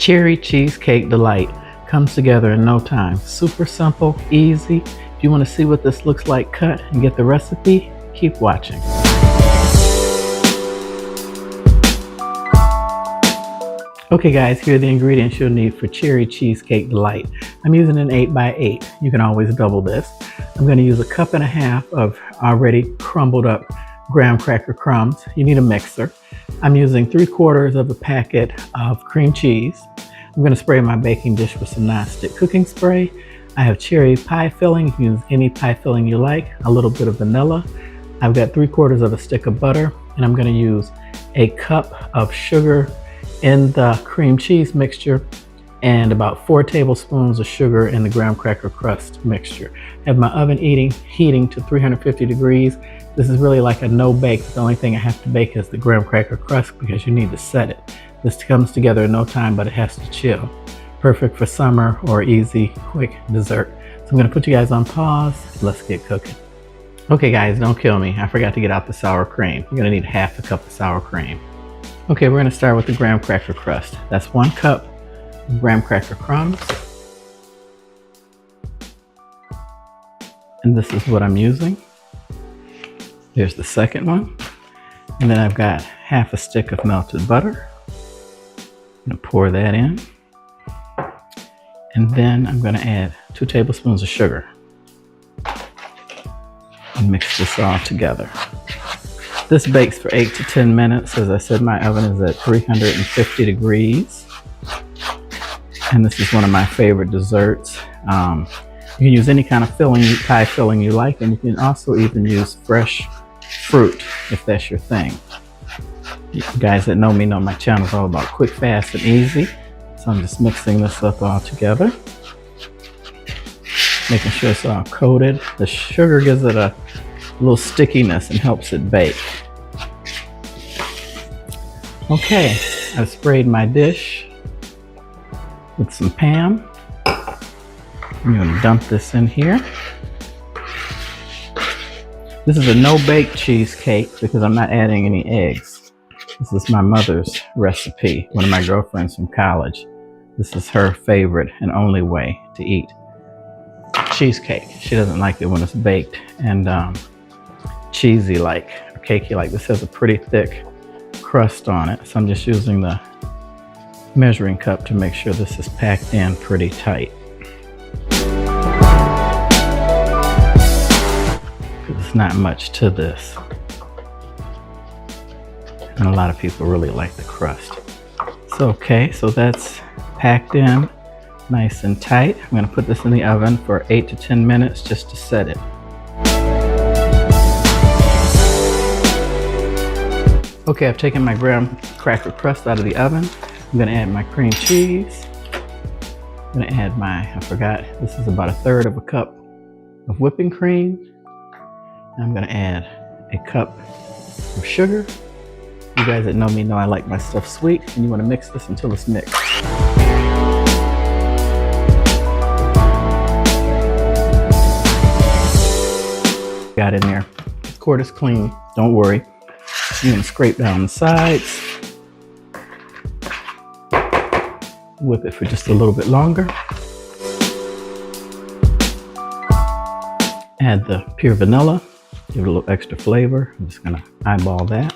Cherry Cheesecake Delight comes together in no time. Super simple, easy. If you want to see what this looks like cut and get the recipe, keep watching. Okay guys, here are the ingredients you'll need for Cherry Cheesecake Delight. I'm using an 8x8. You can always double this. I'm going to use 1.5 cups of already crumbled up graham cracker crumbs. You need a mixer. I'm using 3/4 of a packet of cream cheese. I'm going to spray my baking dish with some non-stick cooking spray. I have cherry pie filling. You can use any pie filling you like. A little bit of vanilla. I've got 3/4 of a stick of butter, and I'm going to use a cup of sugar in the cream cheese mixture and about 4 tablespoons of sugar in the graham cracker crust mixture. I have my oven heating to 350 degrees. This is really like a no bake. The only thing I have to bake is the graham cracker crust because you need to set it. This comes together in no time, but it has to chill. Perfect for summer or easy, quick dessert. So I'm gonna put you guys on pause. Let's get cooking. Okay guys, don't kill me. I forgot to get out the sour cream. You're gonna need 1/2 cup of sour cream. Okay, we're gonna start with the graham cracker crust. That's 1 cup of graham cracker crumbs. And this is what I'm using. Here's the second one. And then I've got 1/2 stick of melted butter. I'm gonna pour that in. And then I'm gonna add 2 tablespoons of sugar. And mix this all together. This bakes for 8 to 10 minutes. As I said, my oven is at 350 degrees. And this is one of my favorite desserts. You can use any kind of pie filling you like, and you can also even use fresh fruit if that's your thing. You guys that know me know my channel is all about quick, fast, and easy. So I'm just mixing this up all together. Making sure it's all coated. The sugar gives it a little stickiness and helps it bake. Okay, I've sprayed my dish with some Pam. I'm going to dump this in here. This is a no-bake cheesecake because I'm not adding any eggs. This is my mother's recipe, one of my girlfriends from college. This is her favorite and only way to eat cheesecake. She doesn't like it when it's baked and cheesy like, or cakey like. This has a pretty thick crust on it, so I'm just using the measuring cup to make sure this is packed in pretty tight. There's not much to this. And a lot of people really like the crust. So okay, so that's packed in nice and tight. I'm gonna put this in the oven for 8 to 10 minutes just to set it. Okay, I've taken my graham cracker crust out of the oven. I'm gonna add my cream cheese. I'm gonna add I forgot, this is about 1/3 cup of whipping cream. I'm gonna add a cup of sugar. You guys that know me know I like my stuff sweet, and you wanna mix this until it's mixed. Got in there. The quart is clean, don't worry. I'm gonna scrape down the sides. Whip it for just a little bit longer. Add the pure vanilla, give it a little extra flavor. I'm just gonna eyeball that.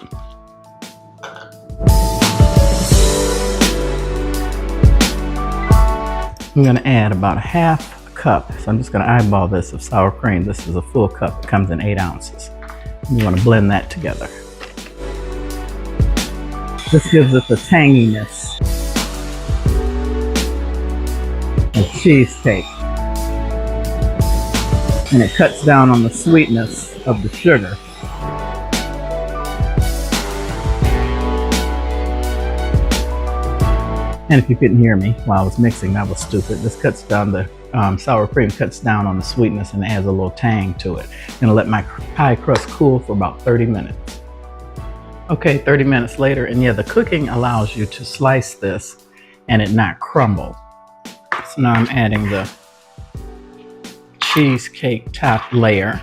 I'm gonna add about 1/2 cup, so I'm just gonna eyeball this of sour cream. This is a full cup, it comes in 8 ounces. You wanna blend that together. This gives it the tanginess of cheesecake. And it cuts down on the sweetness of the sugar. And if you couldn't hear me while I was mixing, that was stupid. This cuts down the sour cream, cuts down on the sweetness and adds a little tang to it. I'm gonna let my pie crust cool for about 30 minutes. Okay, 30 minutes later, and yeah, the cooking allows you to slice this and it not crumble. So now I'm adding the cheesecake top layer,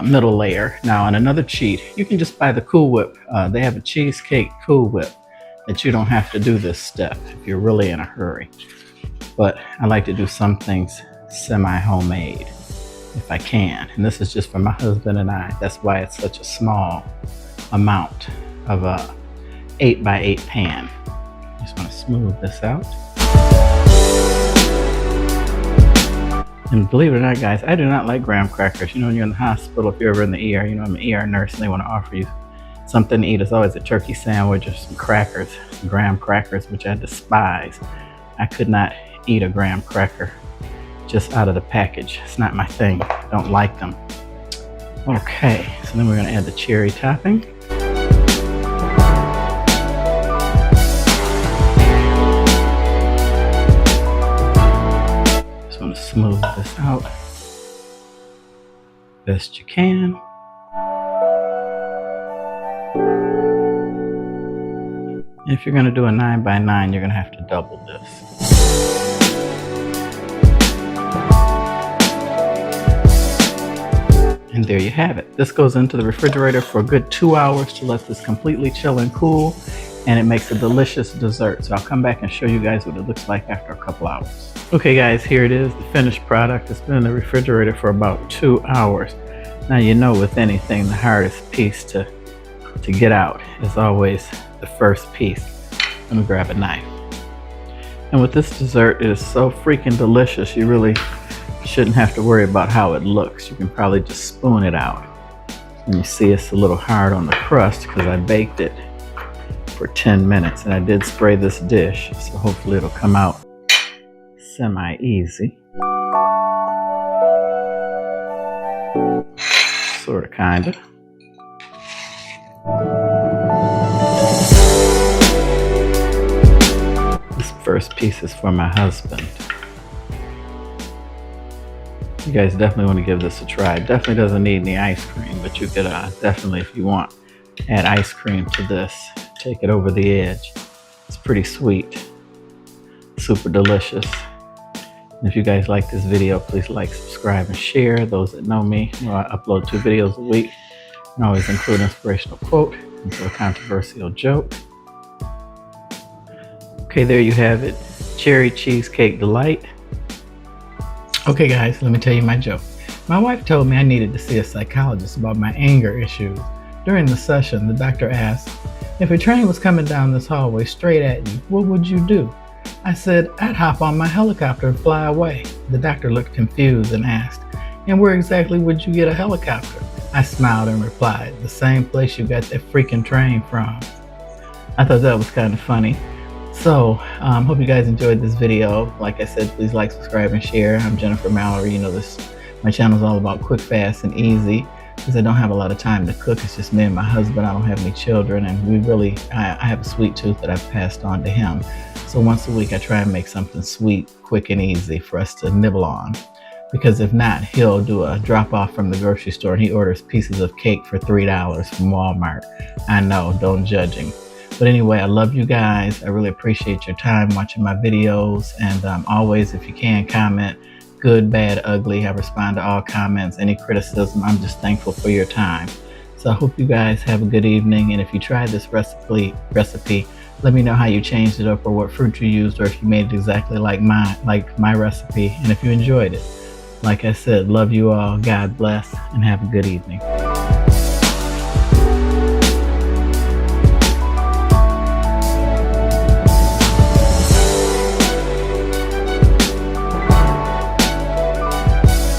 middle layer. Now, on another cheat, you can just buy the Cool Whip. They have a cheesecake Cool Whip. that you don't have to do this step if you're really in a hurry. But I like to do some things semi-homemade if I can. And this is just for my husband and I. That's why it's such a small amount of a 8x8 pan. Just want to smooth this out. And believe it or not, guys, I do not like graham crackers. You know, when you're in the hospital, if you're ever in the ER, you know, I'm an ER nurse and they want to offer you something to eat. It's always a turkey sandwich or some crackers, some graham crackers, which I despise. I could not eat a graham cracker just out of the package. It's not my thing. I don't like them. Okay, so then we're going to add the cherry topping. Just want to smooth this out best you can. If you're going to do a 9x9, you're going to have to double this. And there you have it. This goes into the refrigerator for a good 2 hours to let this completely chill and cool, and it makes a delicious dessert. So I'll come back and show you guys what it looks like after a couple hours. Okay guys, here it is, the finished product. It's been in the refrigerator for about 2 hours. Now you know with anything, the hardest piece to get out is always the first piece. Let me grab a knife. And with this dessert, it is so freaking delicious, you really shouldn't have to worry about how it looks. You can probably just spoon it out. And you see it's a little hard on the crust because I baked it for 10 minutes and I did spray this dish, so hopefully it'll come out semi-easy. Sort of, kind of. This first piece is for my husband. You guys definitely want to give this a try. It definitely doesn't need any ice cream, but you could definitely, if you want, add ice cream to this. Take it over the edge. It's pretty sweet, super delicious. And if you guys like this video, please like, subscribe, and share. Those that know me, you know, I upload 2 videos a week and always include an inspirational quote and a controversial joke. Okay, there you have it. Cherry Cheesecake Delight. Okay guys, let me tell you my joke. My wife told me I needed to see a psychologist about my anger issues. During the session, the doctor asked, if a train was coming down this hallway straight at you, what would you do? I said, I'd hop on my helicopter and fly away. The doctor looked confused and asked, and where exactly would you get a helicopter? I smiled and replied, the same place you got that freaking train from. I thought that was kind of funny. So, hope you guys enjoyed this video. Like I said, please like, subscribe, and share. I'm Jennifer Mallory. You know this. My channel is all about quick, fast, and easy because I don't have a lot of time to cook. It's just me and my husband. I don't have any children, and I have a sweet tooth that I've passed on to him. So once a week, I try and make something sweet, quick, and easy for us to nibble on. Because if not, he'll do a drop-off from the grocery store, and he orders pieces of cake for $3 from Walmart. I know, don't judge him. But anyway, I love you guys. I really appreciate your time watching my videos. And always, if you can, comment. Good, bad, ugly. I respond to all comments, any criticism. I'm just thankful for your time. So I hope you guys have a good evening. And if you tried this recipe, let me know how you changed it up or what fruit you used, or if you made it exactly like my recipe. And if you enjoyed it, like I said, love you all. God bless and have a good evening.